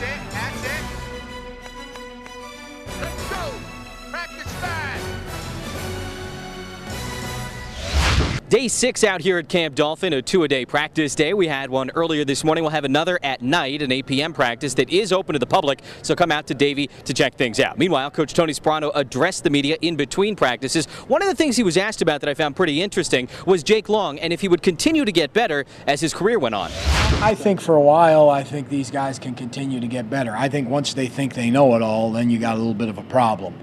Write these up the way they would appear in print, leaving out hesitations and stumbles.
That's it. That's it. Let's go. Practice fast. Day 6 out here at Camp Dolphin, a 2-a-day practice day. We had one earlier this morning. We'll have another at night, an 8 p.m. practice that is open to the public, so come out to Davie to check things out. Meanwhile, Coach Tony Sparano addressed the media in between practices. One of the things he was asked about that I found pretty interesting was Jake Long and if he would continue to get better as his career went on. I think for a while, I think these guys can continue to get better. I think once they think they know it all, then you got a little bit of a problem.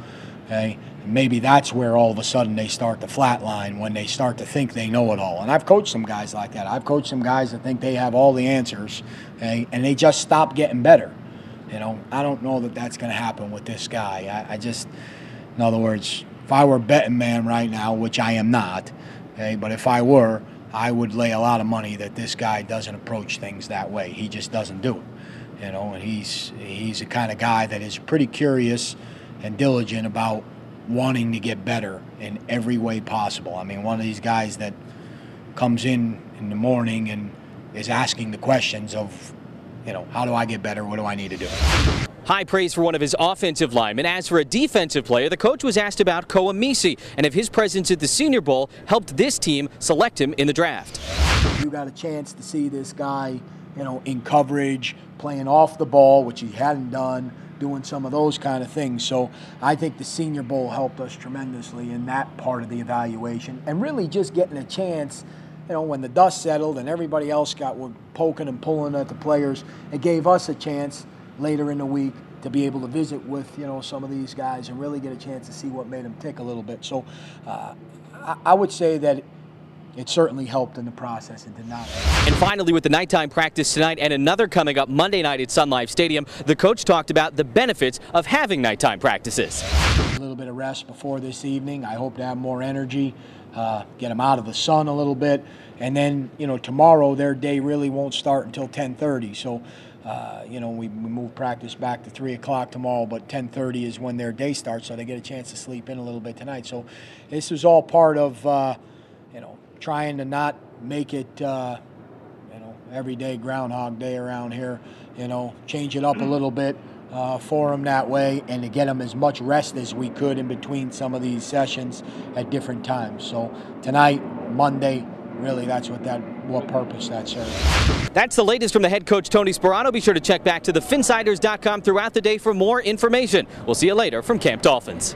Okay? Maybe that's where all of a sudden they start to flatline, when they start to think they know it all. And I've coached some guys like that. I've coached some guys that think they have all the answers, okay, and they just stop getting better. You know, I don't know that that's going to happen with this guy. I just, in other words, if I were a betting man right now, which I am not, okay, but if I were, I would lay a lot of money that this guy doesn't approach things that way. He just doesn't do it. You know, and he's the kind of guy that is pretty curious and diligent about wanting to get better in every way possible. I mean, one of these guys that comes in the morning and is asking the questions of, you know, how do I get better? What do I need to do? High praise for one of his offensive linemen. As for a defensive player, the coach was asked about Koa Misi and if his presence at the Senior Bowl helped this team select him in the draft. You got a chance to see this guy, you know, in coverage, playing off the ball, which he hadn't done, doing some of those kind of things. So I think the Senior Bowl helped us tremendously in that part of the evaluation, and really just getting a chance, you know, when the dust settled and everybody else were poking and pulling at the players, it gave us a chance later in the week to be able to visit with, you know, some of these guys and really get a chance to see what made them tick a little bit. So I would say that it certainly helped in the process. It did not. And finally, with the nighttime practice tonight and another coming up Monday night at Sun Life Stadium, the coach talked about the benefits of having nighttime practices. A little bit of rest before this evening. I hope to have more energy, get them out of the sun a little bit. And then, you know, tomorrow their day really won't start until 10:30. So, you know, we move practice back to 3 o'clock tomorrow, but 10:30 is when their day starts, so they get a chance to sleep in a little bit tonight. So this is all part of, you know, trying to not make it, you know, every day Groundhog Day around here. You know, change it up a little bit for them that way, and to get them as much rest as we could in between some of these sessions at different times. So tonight, Monday, really that's what purpose that serves. That's the latest from the head coach Tony Sparano. Be sure to check back to thefinsiders.com throughout the day for more information. We'll see you later from Camp Dolphins.